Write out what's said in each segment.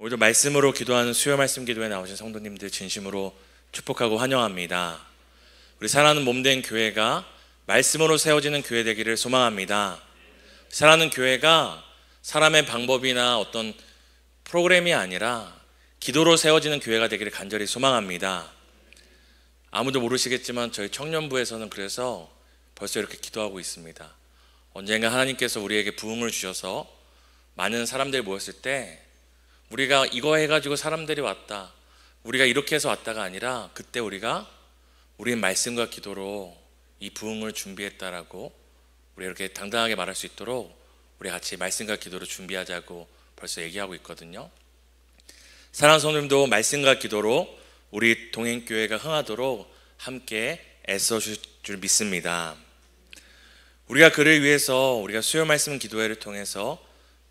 오늘도 말씀으로 기도하는 수요 말씀 기도에 나오신 성도님들 진심으로 축복하고 환영합니다. 우리 사랑하는 몸된 교회가 말씀으로 세워지는 교회 되기를 소망합니다. 사랑하는 교회가 사람의 방법이나 어떤 프로그램이 아니라 기도로 세워지는 교회가 되기를 간절히 소망합니다. 아무도 모르시겠지만 저희 청년부에서는 그래서 벌써 이렇게 기도하고 있습니다. 언젠가 하나님께서 우리에게 부흥을 주셔서 많은 사람들이 모였을 때 우리가 이거 해가지고 사람들이 왔다, 우리가 이렇게 해서 왔다가 아니라 그때 우리는 말씀과 기도로 이 부흥을 준비했다라고 우리 이렇게 당당하게 말할 수 있도록 우리 같이 말씀과 기도로 준비하자고 벌써 얘기하고 있거든요. 사랑하는 성도님도 말씀과 기도로 우리 동행교회가 흥하도록 함께 애써줄 줄 믿습니다. 우리가 그를 위해서 우리가 수요 말씀 기도회를 통해서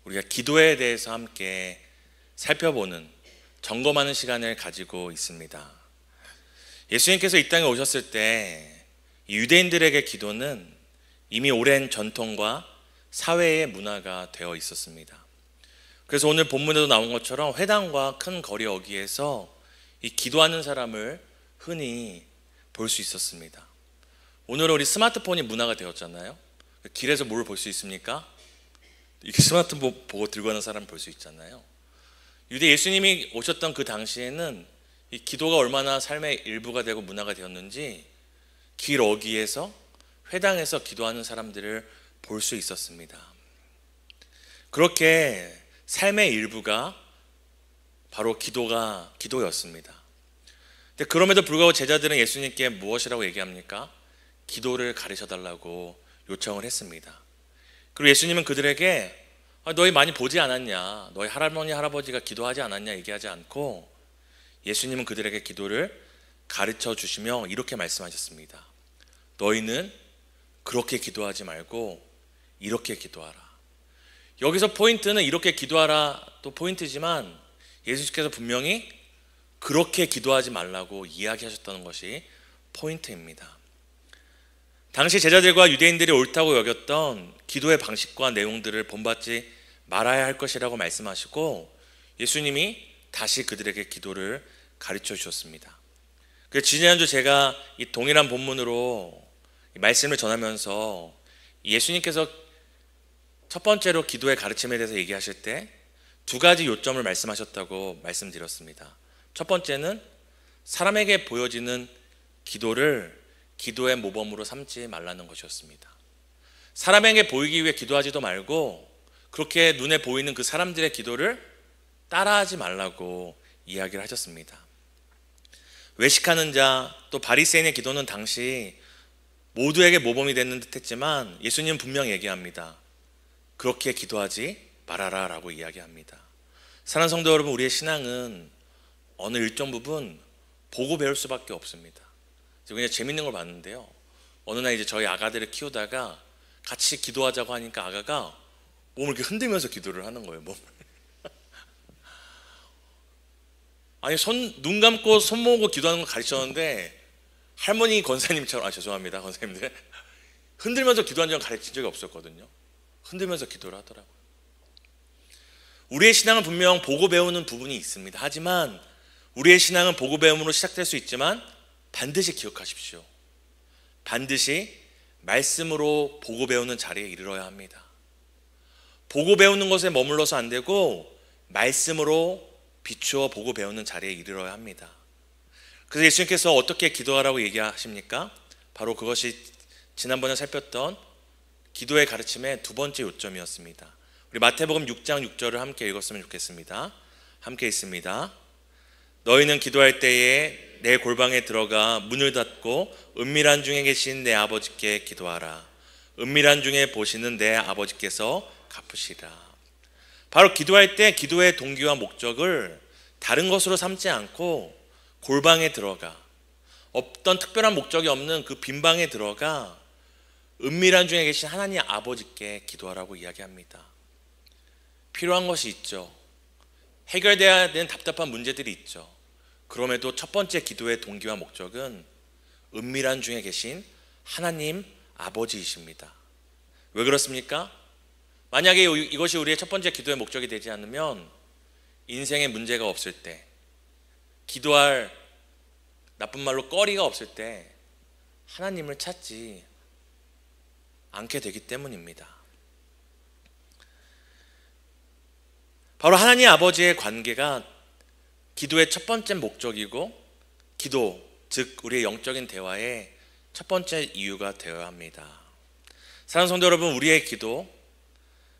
우리가 기도에 대해서 함께 살펴보는, 점검하는 시간을 가지고 있습니다. 예수님께서 이 땅에 오셨을 때 유대인들에게 기도는 이미 오랜 전통과 사회의 문화가 되어 있었습니다. 그래서 오늘 본문에도 나온 것처럼 회당과 큰 거리 어귀에서 이 기도하는 사람을 흔히 볼 수 있었습니다. 오늘은 우리 스마트폰이 문화가 되었잖아요. 길에서 뭘 볼 수 있습니까? 이렇게 스마트폰 보고 들고 가는 사람 볼 수 있잖아요. 유대 예수님이 오셨던 그 당시에는 이 기도가 얼마나 삶의 일부가 되고 문화가 되었는지 길 어귀에서 회당에서 기도하는 사람들을 볼 수 있었습니다. 그렇게 삶의 일부가 바로 기도였습니다. 근데 그럼에도 불구하고 제자들은 예수님께 무엇이라고 얘기합니까? 기도를 가르쳐 달라고 요청을 했습니다. 그리고 예수님은 그들에게 너희 많이 보지 않았냐, 너희 할머니 할아버지가 기도하지 않았냐 얘기하지 않고 예수님은 그들에게 기도를 가르쳐 주시며 이렇게 말씀하셨습니다. 너희는 그렇게 기도하지 말고 이렇게 기도하라. 여기서 포인트는 이렇게 기도하라 또 포인트지만 예수님께서 분명히 그렇게 기도하지 말라고 이야기하셨다는 것이 포인트입니다. 당시 제자들과 유대인들이 옳다고 여겼던 기도의 방식과 내용들을 본받지 말아야 할 것이라고 말씀하시고 예수님이 다시 그들에게 기도를 가르쳐 주셨습니다. 그래서 지난주 제가 이 동일한 본문으로 말씀을 전하면서 예수님께서 첫 번째로 기도의 가르침에 대해서 얘기하실 때 두 가지 요점을 말씀하셨다고 말씀드렸습니다. 첫 번째는 사람에게 보여지는 기도를 기도의 모범으로 삼지 말라는 것이었습니다. 사람에게 보이기 위해 기도하지도 말고 그렇게 눈에 보이는 그 사람들의 기도를 따라하지 말라고 이야기를 하셨습니다. 외식하는 자 또 바리새인의 기도는 당시 모두에게 모범이 되는 듯 했지만 예수님은 분명히 얘기합니다. 그렇게 기도하지 말아라 라고 이야기합니다. 사랑하는 성도 여러분, 우리의 신앙은 어느 일정 부분 보고 배울 수밖에 없습니다. 그냥 재밌는 걸 봤는데요, 어느 날 이제 저희 아가들을 키우다가 같이 기도하자고 하니까 아가가 몸을 이렇게 흔들면서 기도를 하는 거예요. 몸을. 아니 눈 감고 손 모으고 기도하는 거 가르쳤는데 할머니 권사님처럼, 죄송합니다 권사님들, 흔들면서 기도하는 줄 가르친 적이 없었거든요. 흔들면서 기도를 하더라고요. 우리의 신앙은 분명 보고 배우는 부분이 있습니다. 하지만 우리의 신앙은 보고 배움으로 시작될 수 있지만 반드시 기억하십시오. 반드시 말씀으로 보고 배우는 자리에 이르러야 합니다. 보고 배우는 것에 머물러서 안 되고 말씀으로 비추어 보고 배우는 자리에 이르러야 합니다. 그래서 예수님께서 어떻게 기도하라고 얘기하십니까? 바로 그것이 지난번에 살폈던 기도의 가르침의 두 번째 요점이었습니다. 우리 마태복음 6장 6절을 함께 읽었으면 좋겠습니다. 함께 읽습니다. 너희는 기도할 때에 내 골방에 들어가 문을 닫고 은밀한 중에 계신 내 아버지께 기도하라. 은밀한 중에 보시는 내 아버지께서 갚으시라. 바로 기도할 때 기도의 동기와 목적을 다른 것으로 삼지 않고 골방에 들어가, 어떤 특별한 목적이 없는 그 빈방에 들어가 은밀한 중에 계신 하나님 아버지께 기도하라고 이야기합니다. 필요한 것이 있죠. 해결돼야 되는 답답한 문제들이 있죠. 그럼에도 첫 번째 기도의 동기와 목적은 은밀한 중에 계신 하나님 아버지이십니다. 왜 그렇습니까? 만약에 이것이 우리의 첫 번째 기도의 목적이 되지 않으면 인생에 문제가 없을 때, 기도할 나쁜 말로 거리가 없을 때 하나님을 찾지 않게 되기 때문입니다. 바로 하나님 아버지의 관계가 기도의 첫 번째 목적이고, 기도, 즉 우리의 영적인 대화의 첫 번째 이유가 되어야 합니다. 사랑하는 성도 여러분, 우리의 기도,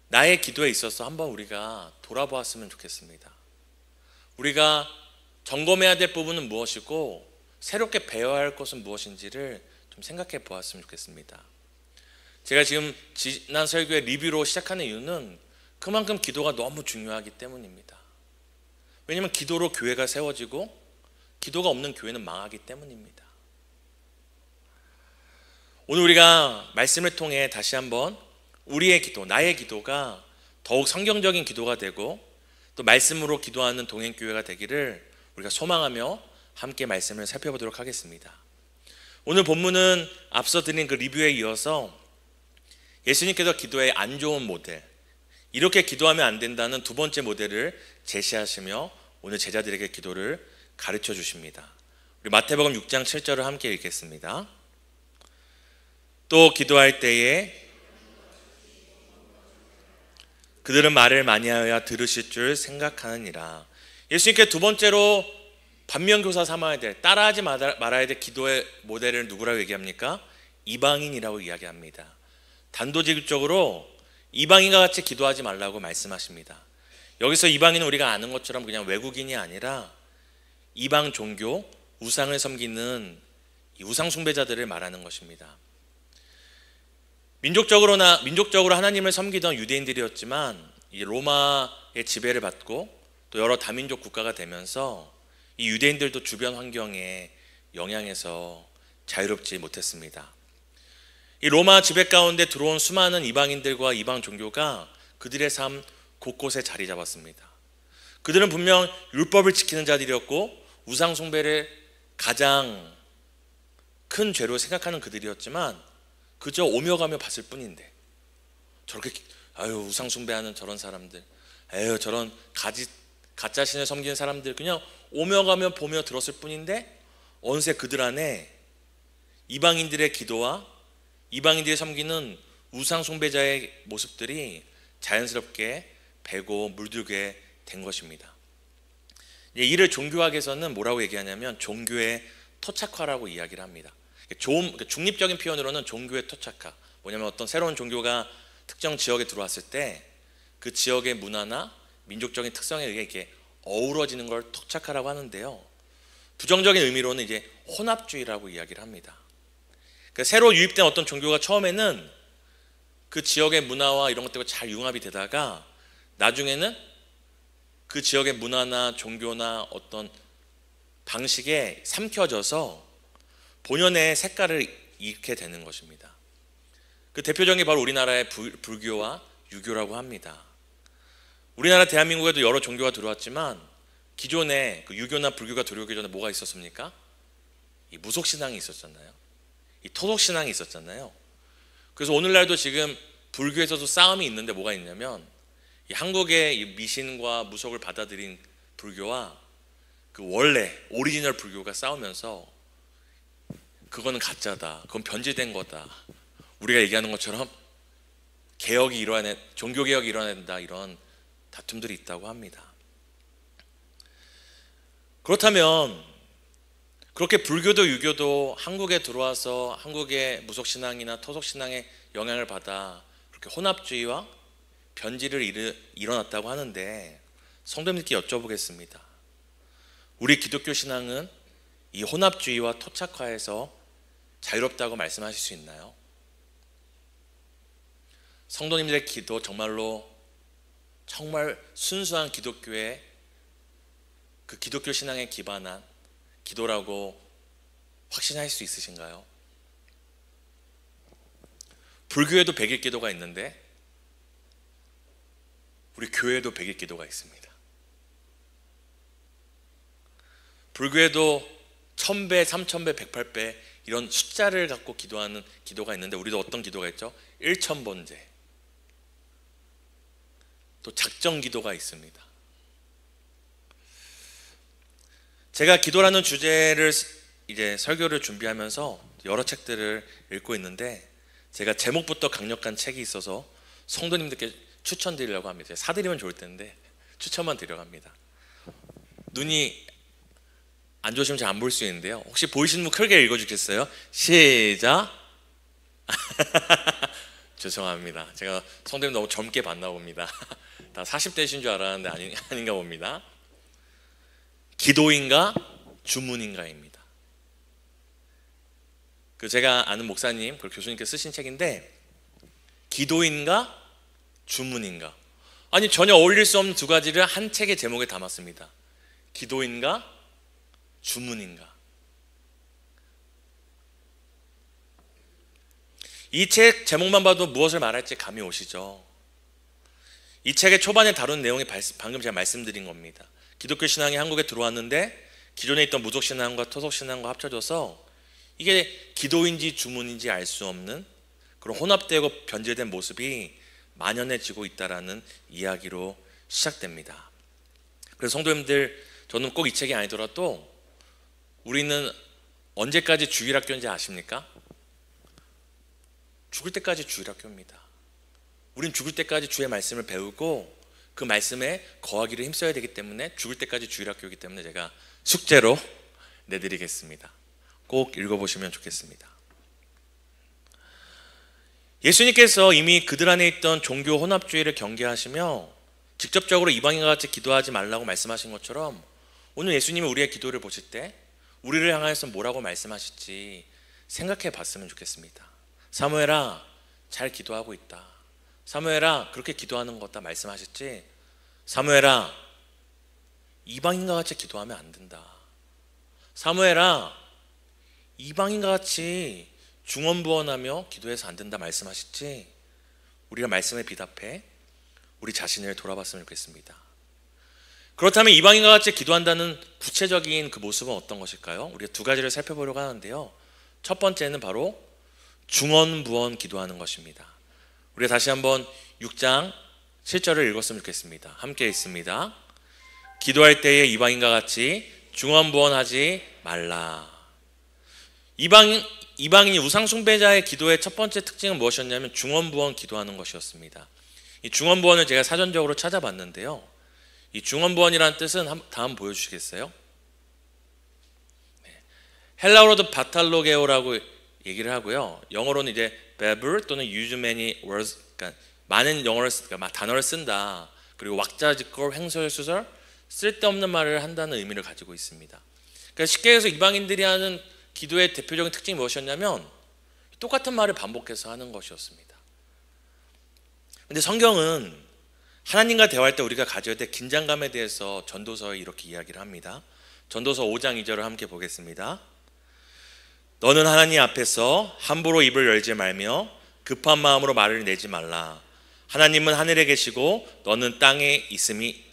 나의 기도에 있어서 한번 우리가 돌아보았으면 좋겠습니다. 우리가 점검해야 될 부분은 무엇이고 새롭게 배워야 할 것은 무엇인지를 좀 생각해 보았으면 좋겠습니다. 제가 지금 지난 설교의 리뷰로 시작하는 이유는 그만큼 기도가 너무 중요하기 때문입니다. 왜냐하면 기도로 교회가 세워지고 기도가 없는 교회는 망하기 때문입니다. 오늘 우리가 말씀을 통해 다시 한번 우리의 기도, 나의 기도가 더욱 성경적인 기도가 되고 또 말씀으로 기도하는 동행교회가 되기를 우리가 소망하며 함께 말씀을 살펴보도록 하겠습니다. 오늘 본문은 앞서 드린 그 리뷰에 이어서 예수님께서 기도의 안 좋은 모델, 이렇게 기도하면 안 된다는 두 번째 모델을 제시하시며 오늘 제자들에게 기도를 가르쳐 주십니다. 우리 마태복음 6장 7절을 함께 읽겠습니다. 또 기도할 때에 그들은 말을 많이 하여야 들으실 줄 생각하느니라. 예수님께 두 번째로 반면교사 삼아야 될, 따라하지 말아야 될 기도의 모델을 누구라고 얘기합니까? 이방인이라고 이야기합니다. 단도직입적으로 이방인과 같이 기도하지 말라고 말씀하십니다. 여기서 이방인은 우리가 아는 것처럼 그냥 외국인이 아니라 이방 종교, 우상을 섬기는 이 우상 숭배자들을 말하는 것입니다. 민족적으로 하나님을 섬기던 유대인들이었지만 이 로마의 지배를 받고 또 여러 다민족 국가가 되면서 이 유대인들도 주변 환경에 영향에서 자유롭지 못했습니다. 이 로마 지배 가운데 들어온 수많은 이방인들과 이방 종교가 그들의 삶 곳곳에 자리 잡았습니다. 그들은 분명 율법을 지키는 자들이었고 우상 숭배를 가장 큰 죄로 생각하는 그들이었지만 그저 오며 가며 봤을 뿐인데, 저렇게 우상 숭배하는 저런 사람들, 저런 가짜 신을 섬기는 사람들, 그냥 오며 가며 보며 들었을 뿐인데 어느새 그들 안에 이방인들의 기도와 이방인들이 섬기는 우상 숭배자의 모습들이 자연스럽게 배고 물들게 된 것입니다. 이를 종교학에서는 뭐라고 얘기하냐면 종교의 토착화라고 이야기를 합니다. 중립적인 표현으로는 종교의 토착화, 뭐냐면 어떤 새로운 종교가 특정 지역에 들어왔을 때 그 지역의 문화나 민족적인 특성에 의해 이렇게 어우러지는 걸 토착화라고 하는데요, 부정적인 의미로는 이제 혼합주의라고 이야기를 합니다. 그러니까 새로 유입된 어떤 종교가 처음에는 그 지역의 문화와 이런 것들과 잘 융합이 되다가 나중에는 그 지역의 문화나 종교나 어떤 방식에 삼켜져서 본연의 색깔을 잃게 되는 것입니다. 그 대표적인 게 바로 우리나라의 불교와 유교라고 합니다. 우리나라 대한민국에도 여러 종교가 들어왔지만 기존에 그 유교나 불교가 들어오기 전에 뭐가 있었습니까? 이 무속신앙이 있었잖아요. 이 토속신앙이 있었잖아요. 그래서 오늘날도 지금 불교에서도 싸움이 있는데 뭐가 있냐면 이 한국의 이 미신과 무속을 받아들인 불교와 그 원래 오리지널 불교가 싸우면서 그거는 가짜다, 그건 변질된 거다, 우리가 얘기하는 것처럼 종교개혁이 일어나야 된다, 이런 다툼들이 있다고 합니다. 그렇다면 그렇게 불교도 유교도 한국에 들어와서 한국의 무속신앙이나 토속신앙의 영향을 받아 그렇게 혼합주의와 변질을 일어났다고 하는데 성도님들께 여쭤보겠습니다. 우리 기독교 신앙은 이 혼합주의와 토착화에서 자유롭다고 말씀하실 수 있나요? 성도님들의 기도 정말 순수한 기독교의 그 기독교 신앙에 기반한 기도라고 확신할 수 있으신가요? 불교에도 100일 기도가 있는데 우리 교회에도 100일 기도가 있습니다. 불교에도 1000배, 3000배, 108배 이런 숫자를 갖고 기도하는 기도가 있는데 우리도 어떤 기도가 있죠? 1000번제, 또 작정 기도가 있습니다. 제가 기도라는 주제를 이제 설교를 준비하면서 여러 책들을 읽고 있는데 제가 제목부터 강력한 책이 있어서 성도님들께 추천드리려고 합니다. 사드리면 좋을 텐데 추천만 드리려고 합니다. 눈이 안 좋으시면 잘 안 볼 수 있는데요. 혹시 보이시는 분 크게 읽어주겠어요? 시작. 죄송합니다. 제가 성도님 너무 젊게 봤나 봅니다. 다 40대신 줄 알았는데 아닌가 봅니다. 기도인가 주문인가입니다. 그 제가 아는 목사님, 그 교수님께서 쓰신 책인데 기도인가 주문인가, 아니 전혀 어울릴 수 없는 두 가지를 한 책의 제목에 담았습니다. 기도인가 주문인가. 이 책 제목만 봐도 무엇을 말할지 감이 오시죠? 이 책의 초반에 다룬 내용이 방금 제가 말씀드린 겁니다. 기독교 신앙이 한국에 들어왔는데 기존에 있던 무속 신앙과 토속 신앙과 합쳐져서 이게 기도인지 주문인지 알 수 없는 그런 혼합되고 변질된 모습이 만연해지고 있다라는 이야기로 시작됩니다. 그래서 성도님들, 저는 꼭 이 책이 아니더라도 우리는 언제까지 주일학교인지 아십니까? 죽을 때까지 주일학교입니다. 우린 죽을 때까지 주의 말씀을 배우고 그 말씀에 거하기를 힘써야 되기 때문에 죽을 때까지 주일학교이기 때문에 제가 숙제로 내드리겠습니다. 꼭 읽어보시면 좋겠습니다. 예수님께서 이미 그들 안에 있던 종교 혼합주의를 경계하시며 직접적으로 이방인과 같이 기도하지 말라고 말씀하신 것처럼 오늘 예수님이 우리의 기도를 보실 때 우리를 향하여서 뭐라고 말씀하실지 생각해 봤으면 좋겠습니다. 사무엘아, 잘 기도하고 있다. 사무엘아, 그렇게 기도하는 것 같다 말씀하셨지? 사무엘아, 이방인과 같이 기도하면 안 된다. 사무엘아, 이방인과 같이 중언부언하며 기도해서 안 된다 말씀하셨지? 우리가 말씀에 비답해 우리 자신을 돌아봤으면 좋겠습니다. 그렇다면 이방인과 같이 기도한다는 구체적인 그 모습은 어떤 것일까요? 우리가 두 가지를 살펴보려고 하는데요. 첫 번째는 바로 중언부언 기도하는 것입니다. 우리가 다시 한번 6장 7절을 읽었으면 좋겠습니다. 함께 읽습니다. 기도할 때에 이방인과 같이 중언부언하지 말라. 이방인이 우상숭배자의 기도의 첫 번째 특징은 무엇이었냐면 중언부언 기도하는 것이었습니다. 이 중언부언을 제가 사전적으로 찾아봤는데요. 이 중언부언이라는 뜻은 다음 보여주시겠어요? 네. 헬라어로도 바탈로게오라고 얘기를 하고요. 영어로는 이제 babble 또는 use many words, 그러니까 많은 단어를 쓴다. 그리고 왁자지껄, 횡설수설, 쓸데없는 말을 한다는 의미를 가지고 있습니다. 그러니까 쉽게 해서 이방인들이 하는 기도의 대표적인 특징이 무엇이었냐면 똑같은 말을 반복해서 하는 것이었습니다. 그런데 성경은 하나님과 대화할 때 우리가 가져야 될 긴장감에 대해서 전도서에 이렇게 이야기를 합니다. 전도서 5장 2절을 함께 보겠습니다. 너는 하나님 앞에서 함부로 입을 열지 말며 급한 마음으로 말을 내지 말라. 하나님은 하늘에 계시고 너는 땅에 있음이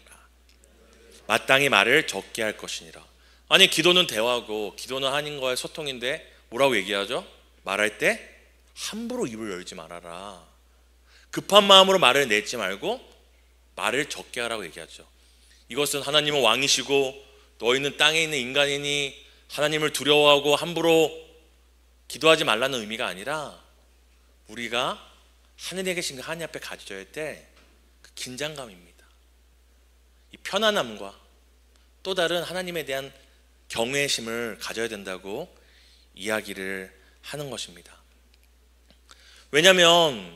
마땅히 말을 적게 할 것이니라. 아니, 기도는 대화고 기도는 하나님과의 소통인데 뭐라고 얘기하죠? 말할 때 함부로 입을 열지 말아라. 급한 마음으로 말을 내지 말고 말을 적게 하라고 얘기하죠. 이것은 하나님은 왕이시고 너희는 땅에 있는 인간이니 하나님을 두려워하고 함부로 기도하지 말라는 의미가 아니라 우리가 하늘에 계신 하나님 앞에 가져야 될 그 긴장감입니다. 이 편안함과 또 다른 하나님에 대한 경외심을 가져야 된다고 이야기를 하는 것입니다. 왜냐하면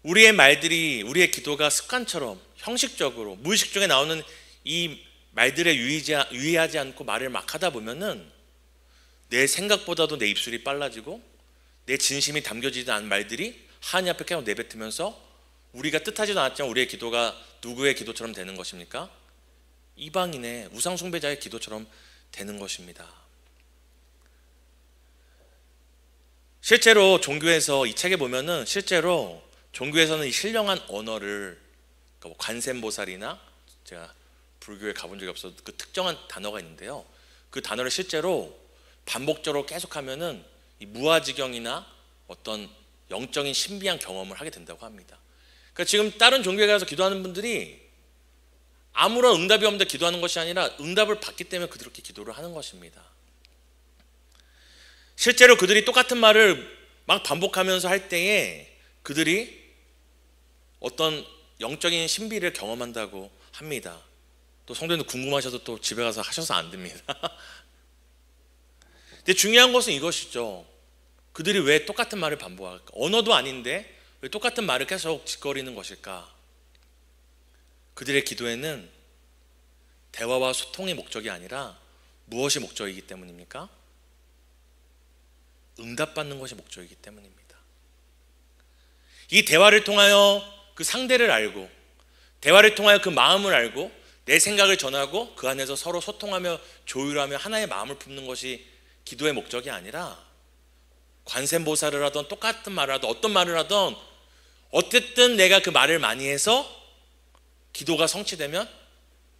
우리의 말들이, 우리의 기도가 습관처럼 형식적으로 무의식 중에 나오는 이 말들에 유의하지 않고 말을 막 하다 보면은 내 생각보다도 내 입술이 빨라지고 내 진심이 담겨지지 않은 말들이 하나님 앞에 계속 내뱉으면서 우리가 뜻하지도 않았지만 우리의 기도가 누구의 기도처럼 되는 것입니까? 이방인의 우상숭배자의 기도처럼 되는 것입니다. 실제로 종교에서 이 책에 보면은 실제로 종교에서는 이 신령한 언어를 관세음보살이나 제가 불교에 가본 적이 없어서 그 특정한 단어가 있는데요. 그 단어를 실제로 반복적으로 계속하면은 이 무아지경이나 어떤 영적인 신비한 경험을 하게 된다고 합니다. 그러니까 지금 다른 종교에 가서 기도하는 분들이 아무런 응답이 없는데 기도하는 것이 아니라 응답을 받기 때문에 그렇게 기도를 하는 것입니다. 실제로 그들이 똑같은 말을 막 반복하면서 할 때에 그들이 어떤 영적인 신비를 경험한다고 합니다. 또 성도님들 궁금하셔도 또 집에 가서 하셔서 안 됩니다. 근데 중요한 것은 이것이죠. 그들이 왜 똑같은 말을 반복할까? 언어도 아닌데 왜 똑같은 말을 계속 짓거리는 것일까? 그들의 기도에는 대화와 소통의 목적이 아니라 무엇이 목적이기 때문입니까? 응답받는 것이 목적이기 때문입니다. 이 대화를 통하여 그 상대를 알고, 대화를 통하여 그 마음을 알고, 내 생각을 전하고 그 안에서 서로 소통하며 조율하며 하나의 마음을 품는 것이 기도의 목적이 아니라, 관세음보살을 하던 똑같은 말을 하던 어떤 말을 하던 어쨌든 내가 그 말을 많이 해서 기도가 성취되면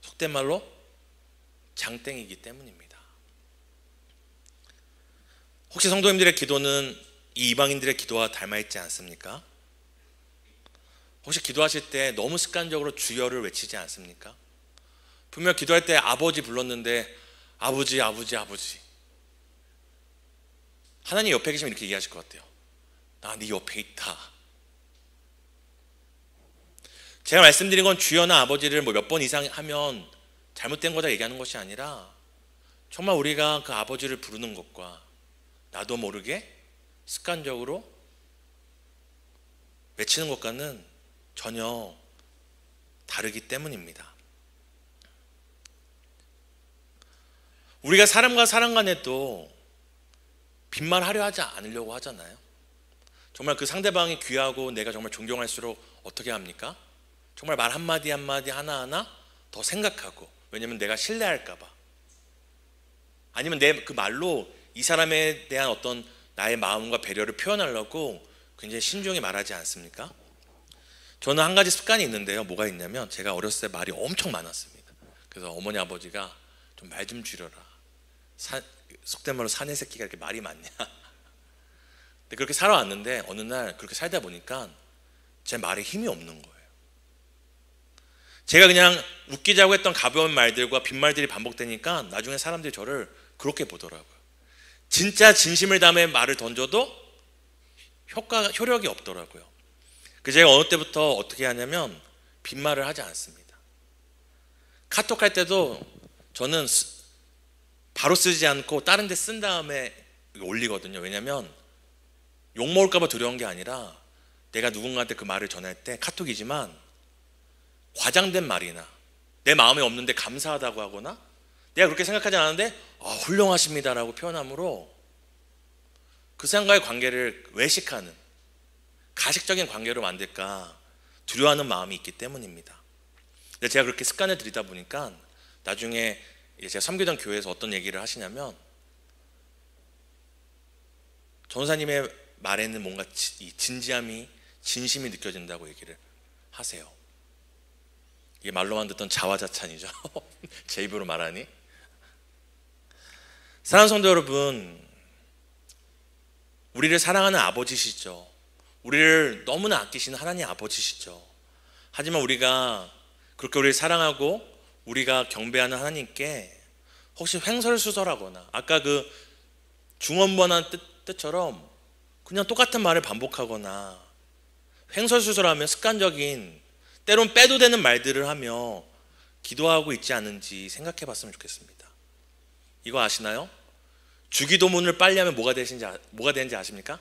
속된 말로 장땡이기 때문입니다. 혹시 성도님들의 기도는 이 이방인들의 기도와 닮아있지 않습니까? 혹시 기도하실 때 너무 습관적으로 주여를 외치지 않습니까? 분명 기도할 때 아버지 불렀는데 아버지 아버지 아버지, 하나님 옆에 계시면 이렇게 얘기하실 것 같아요. 나 네 옆에 있다. 제가 말씀드린 건 주여나 아버지를 뭐 몇 번 이상 하면 잘못된 거다 얘기하는 것이 아니라 정말 우리가 그 아버지를 부르는 것과 나도 모르게 습관적으로 외치는 것과는 전혀 다르기 때문입니다. 우리가 사람과 사람 간에도 빈말하려 하지 않으려고 하잖아요. 정말 그 상대방이 귀하고 내가 정말 존경할수록 어떻게 합니까? 정말 말 한마디 한마디 하나하나 더 생각하고, 왜냐면 내가 신뢰할까 봐, 아니면 내 그 말로 이 사람에 대한 어떤 나의 마음과 배려를 표현하려고 굉장히 신중히 말하지 않습니까? 저는 한 가지 습관이 있는데요. 뭐가 있냐면, 제가 어렸을 때 말이 엄청 많았습니다. 그래서 어머니 아버지가 좀 말 좀 줄여라, 속된 말로 사내 새끼가 이렇게 말이 많냐. 근데 그렇게 살아왔는데 어느 날 그렇게 살다 보니까 제 말에 힘이 없는 거예요. 제가 그냥 웃기자고 했던 가벼운 말들과 빈말들이 반복되니까 나중에 사람들이 저를 그렇게 보더라고요. 진짜 진심을 담아 말을 던져도 효력이 없더라고요. 그래서 제가 어느 때부터 어떻게 하냐면 빈말을 하지 않습니다. 카톡 할 때도 저는 바로 쓰지 않고 다른 데 쓴 다음에 올리거든요. 왜냐면 욕먹을까 봐 두려운 게 아니라, 내가 누군가한테 그 말을 전할 때 카톡이지만 과장된 말이나 내 마음에 없는데 감사하다고 하거나 내가 그렇게 생각하지 않았는데 훌륭하십니다 라고 표현함으로 그 사람과의 관계를 외식하는, 가식적인 관계로 만들까 두려워하는 마음이 있기 때문입니다. 근데 제가 그렇게 습관을 들이다 보니까 나중에 제가 섬기던 교회에서 어떤 얘기를 하시냐면, 전사님의 말에는 뭔가 진지함이, 진심이 느껴진다고 얘기를 하세요. 이게 말로만 듣던 자화자찬이죠. 제 입으로 말하니. 사랑하는 성도 여러분, 우리를 사랑하는 아버지시죠. 우리를 너무나 아끼시는 하나님 아버지시죠. 하지만 우리가 그렇게 우리를 사랑하고 우리가 경배하는 하나님께 혹시 횡설수설하거나, 아까 그 중언부언한 뜻처럼 그냥 똑같은 말을 반복하거나 횡설수설하며 습관적인, 때론 빼도 되는 말들을 하며 기도하고 있지 않은지 생각해 봤으면 좋겠습니다. 이거 아시나요? 주기도문을 빨리 하면 뭐가 되는지 아십니까?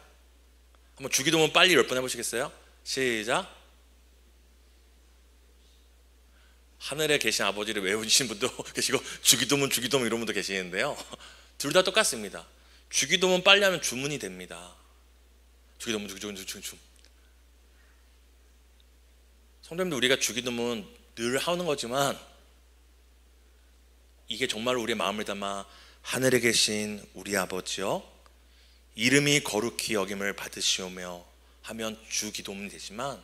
한번 주기도문 빨리 10번 해보시겠어요? 시작. 하늘에 계신 아버지를 외우신 분도 계시고 주기도문 이런 분도 계시는데요. 둘 다 똑같습니다. 주기도문 빨리 하면 주문이 됩니다. 주기도문. 성도님들, 우리가 주기도문 늘 하는 거지만 이게 정말 우리의 마음을 담아 하늘에 계신 우리 아버지여 이름이 거룩히 여김을 받으시오며 하면 주기도문이 되지만,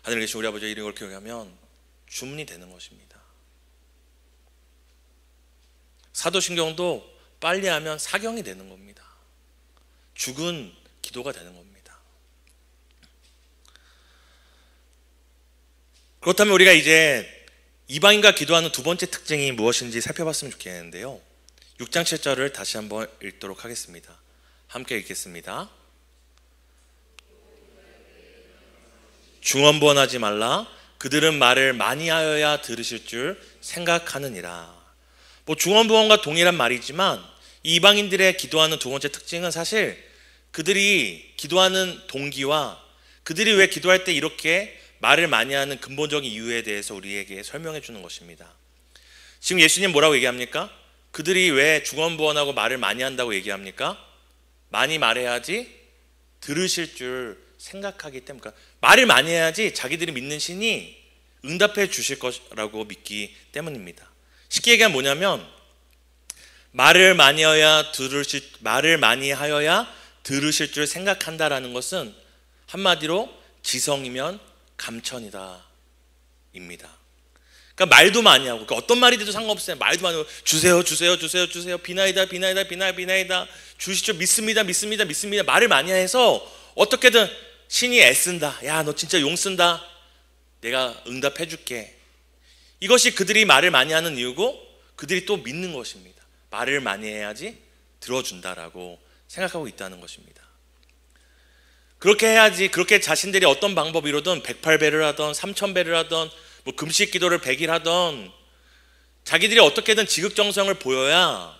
하늘에 계신 우리 아버지의 이름을 거룩히 여기면 주문이 되는 것입니다. 사도신경도 빨리 하면 사경이 되는 겁니다. 죽은 기도가 되는 겁니다. 그렇다면 우리가 이제 이방인과 기도하는 두 번째 특징이 무엇인지 살펴봤으면 좋겠는데요. 6장 7절을 다시 한번 읽도록 하겠습니다. 함께 읽겠습니다. 중언부언하지 말라. 그들은 말을 많이 하여야 들으실 줄 생각하느니라. 중언부언과 동일한 말이지만 이방인들의 기도하는 두 번째 특징은 사실 그들이 기도하는 동기와 그들이 왜 기도할 때 이렇게 말을 많이 하는 근본적인 이유에 대해서 우리에게 설명해 주는 것입니다. 지금 예수님 뭐라고 얘기합니까? 그들이 왜 중언부언하고 말을 많이 한다고 얘기합니까? 많이 말해야지 들으실 줄 생각하기 때문에, 그러니까 말을 많이 해야지 자기들이 믿는 신이 응답해 주실 것이라고 믿기 때문입니다. 쉽게 얘기하면 뭐냐면 말을 많이 하여야 들으실 줄 생각한다라는 것은 한마디로 지성이면 감천이다 입니다. 그러니까 말도 많이 하고, 그러니까 어떤 말이 돼도 상관없어요. 말도 많이 하고 주세요 비나이다 주실 줄 믿습니다 말을 많이 해서 어떻게든 신이 애쓴다. 야, 너 진짜 용 쓴다. 내가 응답해 줄게. 이것이 그들이 말을 많이 하는 이유고 그들이 또 믿는 것입니다. 말을 많이 해야지 들어준다라고 생각하고 있다는 것입니다. 그렇게 해야지, 그렇게 자신들이 어떤 방법으로든 108배를 하던 3000배를 하던 금식 기도를 100일 하던 자기들이 어떻게든 지극정성을 보여야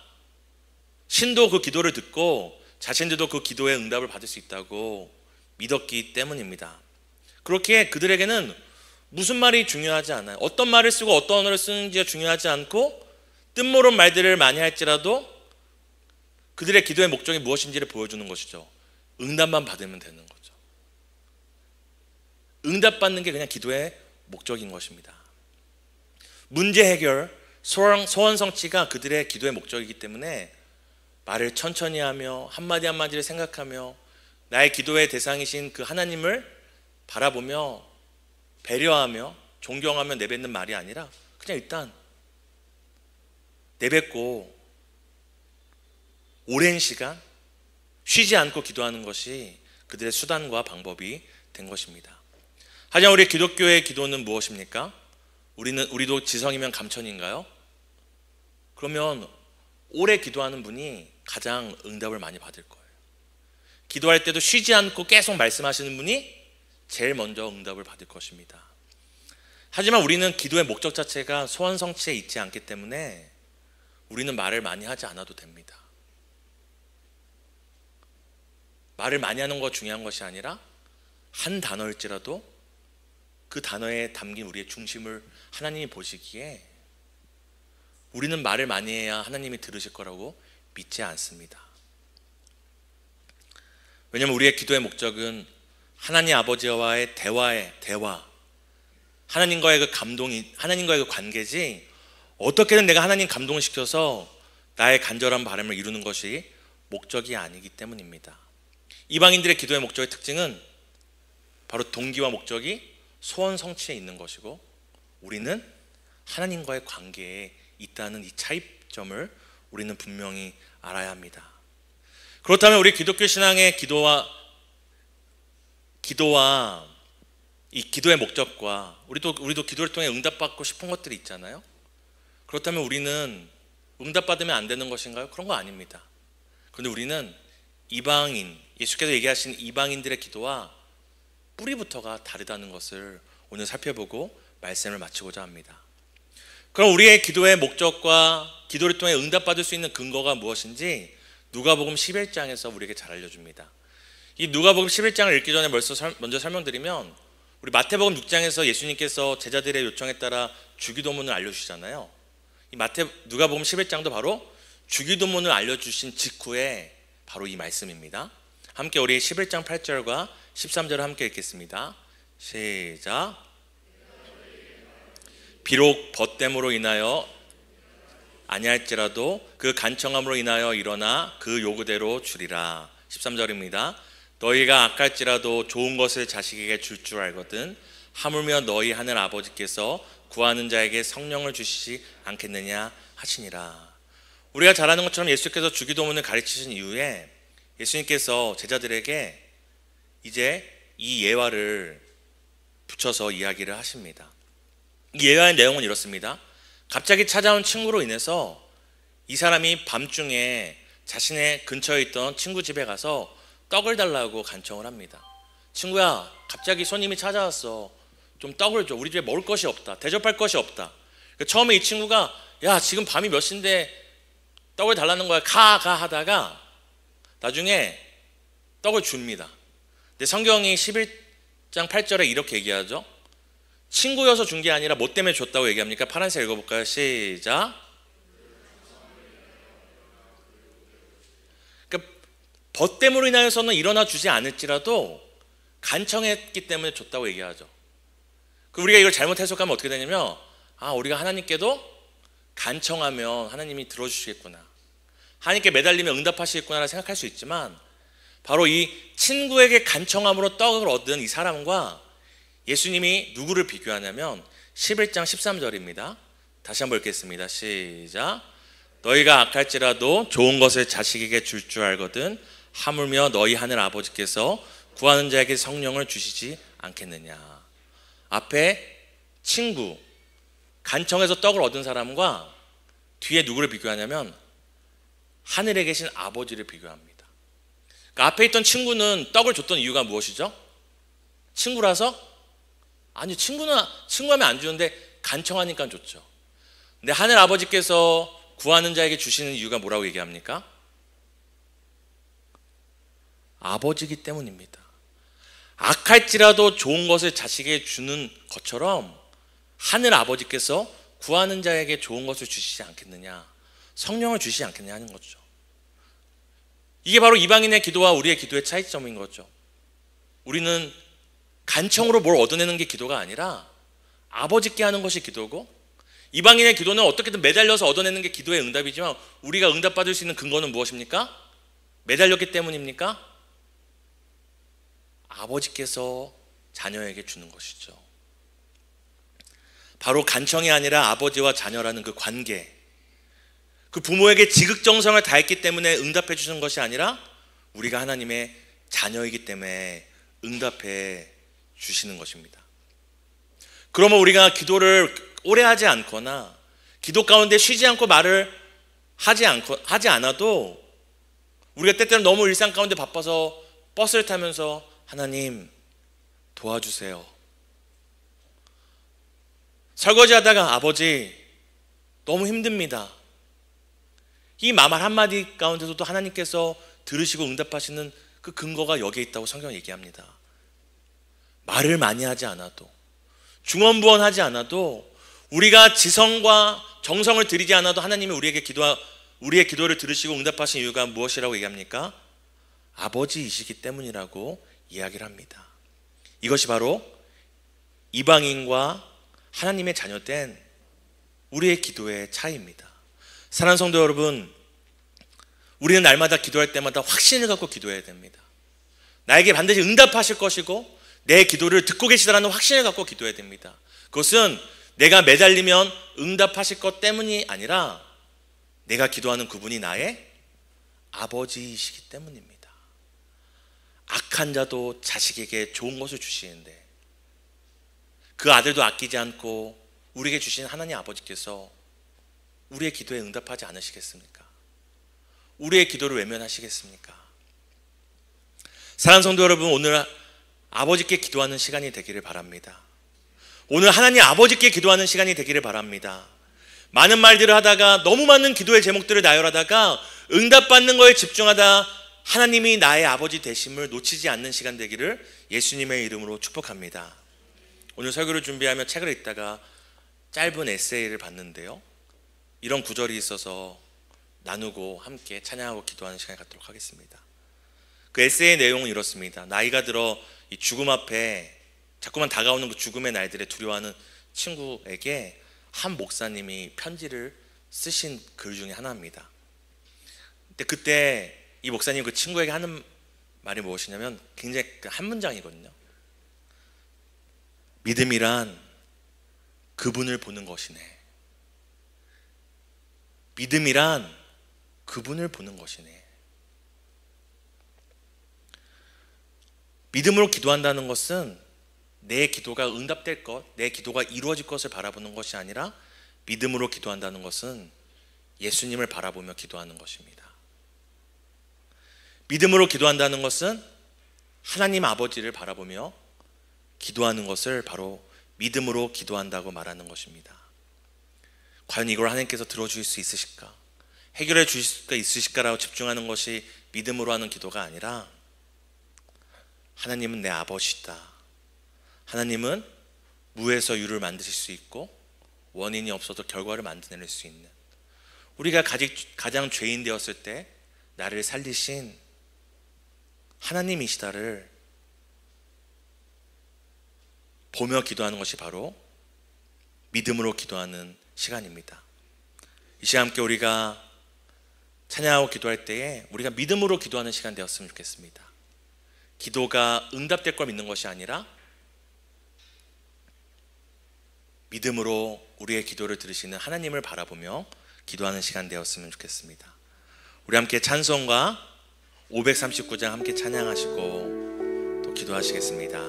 신도 그 기도를 듣고 자신들도 그 기도의 응답을 받을 수 있다고 믿었기 때문입니다. 그렇게 그들에게는 무슨 말이 중요하지 않아요. 어떤 말을 쓰고 어떤 언어를 쓰는지가 중요하지 않고 뜻모른 말들을 많이 할지라도 그들의 기도의 목적이 무엇인지를 보여주는 것이죠. 응답만 받으면 되는 거죠. 응답받는 게 그냥 기도의 목적인 것입니다. 문제 해결, 소원 성취가 그들의 기도의 목적이기 때문에 말을 천천히 하며 한마디 한마디를 생각하며 나의 기도의 대상이신 그 하나님을 바라보며 배려하며 존경하며 내뱉는 말이 아니라 그냥 일단 내뱉고 오랜 시간 쉬지 않고 기도하는 것이 그들의 수단과 방법이 된 것입니다. 하지만 우리 기독교의 기도는 무엇입니까? 우리도 지성이면 감천인가요? 그러면 오래 기도하는 분이 가장 응답을 많이 받을 거예요. 기도할 때도 쉬지 않고 계속 말씀하시는 분이 제일 먼저 응답을 받을 것입니다. 하지만 우리는 기도의 목적 자체가 소원 성취에 있지 않기 때문에 우리는 말을 많이 하지 않아도 됩니다. 말을 많이 하는 거 중요한 것이 아니라 한 단어일지라도 그 단어에 담긴 우리의 중심을 하나님이 보시기에 우리는 말을 많이 해야 하나님이 들으실 거라고 믿지 않습니다. 왜냐하면 우리의 기도의 목적은 하나님 아버지와의 대화, 하나님과의 하나님과의 그 관계지 어떻게든 내가 하나님 감동을 시켜서 나의 간절한 바람을 이루는 것이 목적이 아니기 때문입니다. 이방인들의 기도의 목적의 특징은 바로 동기와 목적이 소원 성취에 있는 것이고 우리는 하나님과의 관계에 있다는 이 차이점을 우리는 분명히 알아야 합니다. 그렇다면 우리 기독교 신앙의 기도와 이 기도의 목적과 우리도 기도를 통해 응답받고 싶은 것들이 있잖아요. 그렇다면 우리는 응답받으면 안 되는 것인가요? 그런 거 아닙니다. 그런데 우리는 예수께서 얘기하신 이방인들의 기도와 뿌리부터가 다르다는 것을 오늘 살펴보고 말씀을 마치고자 합니다. 그럼 우리의 기도의 목적과 기도를 통해 응답받을 수 있는 근거가 무엇인지 누가복음 11장에서 우리에게 잘 알려줍니다. 이 누가복음 11장을 읽기 전에 먼저 설명드리면 우리 마태복음 6장에서 예수님께서 제자들의 요청에 따라 주기도문을 알려주시잖아요. 이 누가복음 11장도 바로 주기도문을 알려주신 직후에 바로 이 말씀입니다. 함께 우리 11장 8절과 13절을 함께 읽겠습니다. 시작. 비록 벗됨으로 인하여 아니할지라도 그 간청함으로 인하여 일어나 그 요구대로 주리라. 13절입니다. 너희가 악할지라도 좋은 것을 자식에게 줄 줄 알거든 하물며 너희 하늘 아버지께서 구하는 자에게 성령을 주시지 않겠느냐 하시니라. 우리가 잘 아는 것처럼 예수께서 주기도문을 가르치신 이후에 예수님께서 제자들에게 이제 이 예화를 붙여서 이야기를 하십니다. 이 예화의 내용은 이렇습니다. 갑자기 찾아온 친구로 인해서 이 사람이 밤중에 자신의 근처에 있던 친구 집에 가서 떡을 달라고 간청을 합니다. 친구야, 갑자기 손님이 찾아왔어. 좀 떡을 줘. 우리 집에 먹을 것이 없다. 대접할 것이 없다. 처음에 이 친구가 야, 지금 밤이 몇 시인데 떡을 달라는 거야. 가 하다가 나중에 떡을 줍니다. 근데 성경이 11장 8절에 이렇게 얘기하죠. 친구여서 준 게 아니라 뭐 때문에 줬다고 얘기합니까? 파란색 읽어볼까요? 시작. 그러니까 벗 때문으로 인하여서는 일어나 주지 않을지라도 간청했기 때문에 줬다고 얘기하죠. 우리가 이걸 잘못 해석하면 어떻게 되냐면 우리가 하나님께도 간청하면 하나님이 들어주시겠구나, 하나님께 매달리면 응답하시겠구나 생각할 수 있지만, 바로 이 친구에게 간청함으로 떡을 얻은 이 사람과 예수님이 누구를 비교하냐면 11장 13절입니다. 다시 한번 읽겠습니다. 시작. 너희가 악할지라도 좋은 것을 자식에게 줄 줄 알거든 하물며 너희 하늘 아버지께서 구하는 자에게 성령을 주시지 않겠느냐. 앞에 친구, 간청해서 떡을 얻은 사람과 뒤에 누구를 비교하냐면 하늘에 계신 아버지를 비교합니다. 그러니까 앞에 있던 친구는 떡을 줬던 이유가 무엇이죠? 친구라서? 아니, 친구하면 안 주는데 간청하니까 줬죠. 근데 하늘 아버지께서 구하는 자에게 주시는 이유가 뭐라고 얘기합니까? 아버지이기 때문입니다. 악할지라도 좋은 것을 자식에게 주는 것처럼 하늘 아버지께서 구하는 자에게 좋은 것을 주시지 않겠느냐, 성령을 주시지 않겠느냐 하는 거죠. 이게 바로 이방인의 기도와 우리의 기도의 차이점인 거죠. 우리는 간청으로 뭘 얻어내는 게 기도가 아니라 아버지께 하는 것이 기도고, 이방인의 기도는 어떻게든 매달려서 얻어내는 게 기도의 응답이지만 우리가 응답받을 수 있는 근거는 무엇입니까? 매달렸기 때문입니까? 아버지께서 자녀에게 주는 것이죠. 바로 간청이 아니라 아버지와 자녀라는 그 관계, 그 부모에게 지극정성을 다했기 때문에 응답해 주는 것이 아니라 우리가 하나님의 자녀이기 때문에 응답해 주시는 것입니다. 그러면 우리가 기도를 오래 하지 않거나 기도 가운데 쉬지 않고 말을 하지 않아도 우리가 때때로 너무 일상 가운데 바빠서 버스를 타면서 하나님 도와주세요, 설거지하다가 아버지 너무 힘듭니다, 이 말 한마디 가운데서도 하나님께서 들으시고 응답하시는 그 근거가 여기에 있다고 성경은 얘기합니다. 말을 많이 하지 않아도, 중언부언하지 않아도, 우리가 지성과 정성을 들이지 않아도 하나님이 우리의 기도를 들으시고 응답하신 이유가 무엇이라고 얘기합니까? 아버지이시기 때문이라고 이야기를 합니다. 이것이 바로 이방인과 하나님의 자녀된 우리의 기도의 차이입니다. 사랑하는 성도 여러분, 우리는 날마다 기도할 때마다 확신을 갖고 기도해야 됩니다. 나에게 반드시 응답하실 것이고 내 기도를 듣고 계시다라는 확신을 갖고 기도해야 됩니다. 그것은 내가 매달리면 응답하실 것 때문이 아니라 내가 기도하는 그분이 나의 아버지이시기 때문입니다. 악한 자도 자식에게 좋은 것을 주시는데 그 아들도 아끼지 않고 우리에게 주신 하나님 아버지께서 우리의 기도에 응답하지 않으시겠습니까? 우리의 기도를 외면하시겠습니까? 사랑하는 성도 여러분, 오늘 아버지께 기도하는 시간이 되기를 바랍니다. 오늘 하나님 아버지께 기도하는 시간이 되기를 바랍니다. 많은 말들을 하다가, 너무 많은 기도의 제목들을 나열하다가 응답받는 거에 집중하다 하나님이 나의 아버지 되심을 놓치지 않는 시간 되기를 예수님의 이름으로 축복합니다. 오늘 설교를 준비하며 책을 읽다가 짧은 에세이를 봤는데요, 이런 구절이 있어서 나누고 함께 찬양하고 기도하는 시간을 갖도록 하겠습니다. 그 에세이의 내용은 이렇습니다. 나이가 들어 이 죽음 앞에 자꾸만 다가오는 그 죽음의 날들에 두려워하는 친구에게 한 목사님이 편지를 쓰신 글 중에 하나입니다. 근데 그때 이 목사님 그 친구에게 하는 말이 무엇이냐면 굉장히 한 문장이거든요. 믿음이란 그분을 보는 것이네. 믿음이란 그분을 보는 것이네. 믿음으로 기도한다는 것은 내 기도가 응답될 것, 내 기도가 이루어질 것을 바라보는 것이 아니라 믿음으로 기도한다는 것은 예수님을 바라보며 기도하는 것입니다. 믿음으로 기도한다는 것은 하나님 아버지를 바라보며 기도하는 것을 바로 믿음으로 기도한다고 말하는 것입니다. 과연 이걸 하나님께서 들어주실 수 있으실까? 해결해 주실 수가 있으실까라고 집중하는 것이 믿음으로 하는 기도가 아니라, 하나님은 내 아버지다, 하나님은 무에서 유를 만드실 수 있고 원인이 없어도 결과를 만들어낼 수 있는, 우리가 가장 죄인 되었을 때 나를 살리신 하나님이시다를 보며 기도하는 것이 바로 믿음으로 기도하는 시간입니다. 이 시간 함께 우리가 찬양하고 기도할 때에 우리가 믿음으로 기도하는 시간 되었으면 좋겠습니다. 기도가 응답될 걸 믿는 것이 아니라 믿음으로 우리의 기도를 들으시는 하나님을 바라보며 기도하는 시간 되었으면 좋겠습니다. 우리 함께 찬송가 539장 함께 찬양하시고 또 기도하시겠습니다.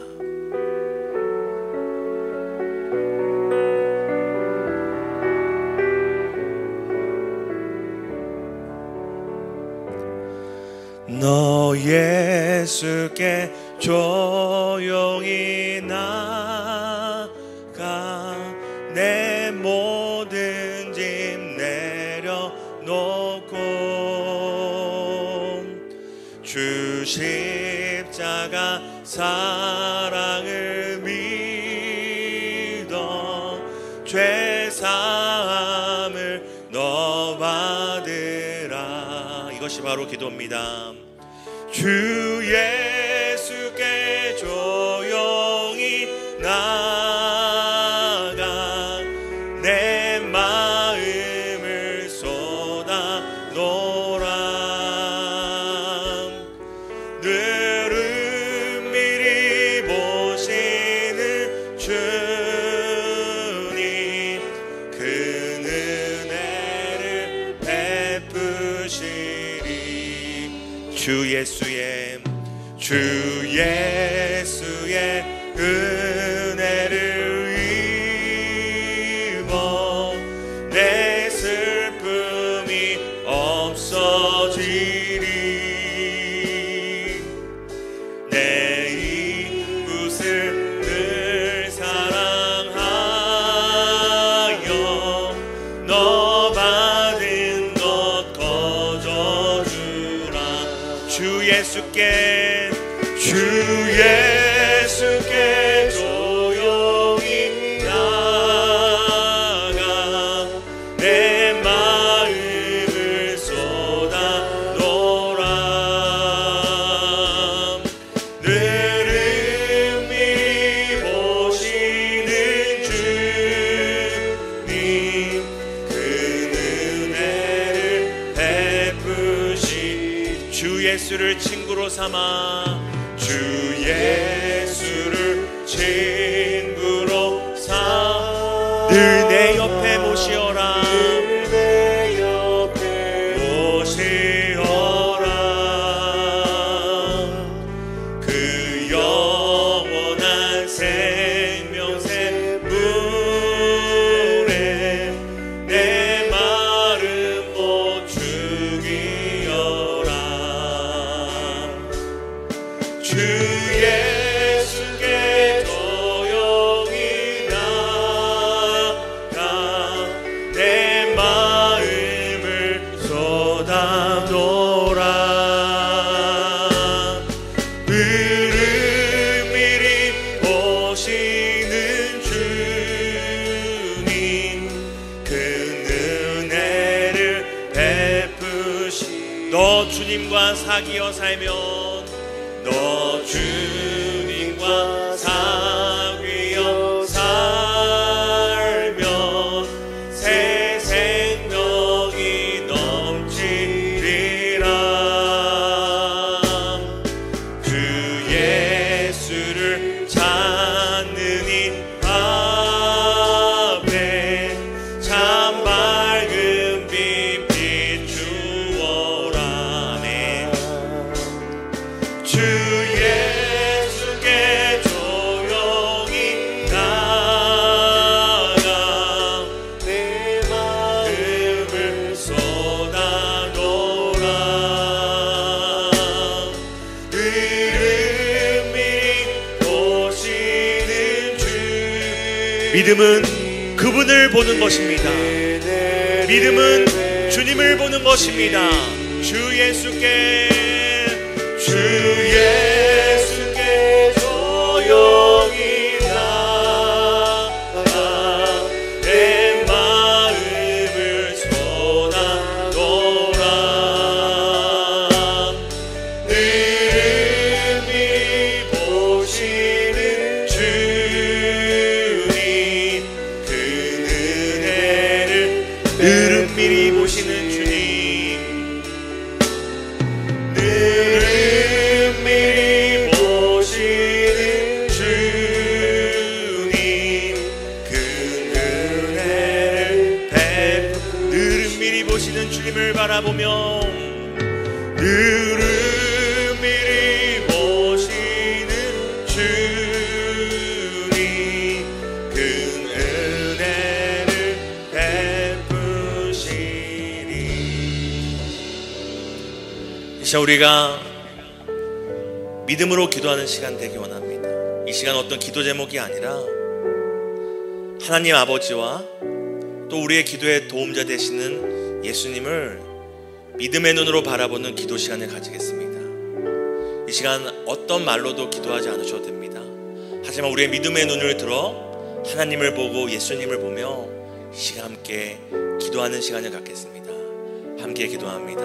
너 예수께 조용히 나가 내 모든 짐 내려놓고 주 십자가 사랑을 믿어 죄사함을 너 받으라. 이것이 바로 기도입니다. 주 예수께 조용히 나가 내 마음을 쏟아 놓으라. 늘 은밀히 보시는 주님 그 은혜를 베푸시리. 주 예수의 은혜를 입어 내 슬픔이 없어지리. 내 이웃을 늘 사랑하여 너 받은 것 거저주라. 주 예수께 조용히 나가 내 마음을 쏟아 놓으라. 늘 은밀히 보시는 주님 그 은혜를 베푸시. 주 예수를 친구로 삼아 주 예수를 친구로 삼아 늘 내 옆에 모시어라. 늘 내 옆에 모시어라. 그 영원한 생명새 물에 내 마름 못 죽이어라. 주 예수께 조용히 나가 내 마음을 쏟아놓으라. 은밀히 보시는 주님 그 은혜를 베푸시. 너 주님과 사귀어 살면 너 주님과 사귀어 살면 새 생명이 넘치리라. 주 예수를 찾는 이 앞에 참 밝은 빛 비추어라. 주 믿음은 그분을 보는 것입니다. 믿음은 주님을 보는 것입니다. 주 예수께 조용히 나가 내 마음을 쏟아놓으라. 능히 보시는 주님 그 은혜를 능히 보시는 주님 주님을 바라보며 늘미리 보시는 주님 큰 은혜를 베푸시니. 이 시간 우리가 믿음으로 기도하는 시간 되기 원합니다. 이 시간 어떤 기도 제목이 아니라 하나님 아버지와 또 우리의 기도에 도움자 되시는 예수님을 믿음의 눈으로 바라보는 기도 시간을 가지겠습니다. 이 시간 어떤 말로도 기도하지 않으셔도 됩니다. 하지만 우리의 믿음의 눈을 들어 하나님을 보고 예수님을 보며 이 시간 함께 기도하는 시간을 갖겠습니다. 함께 기도합니다.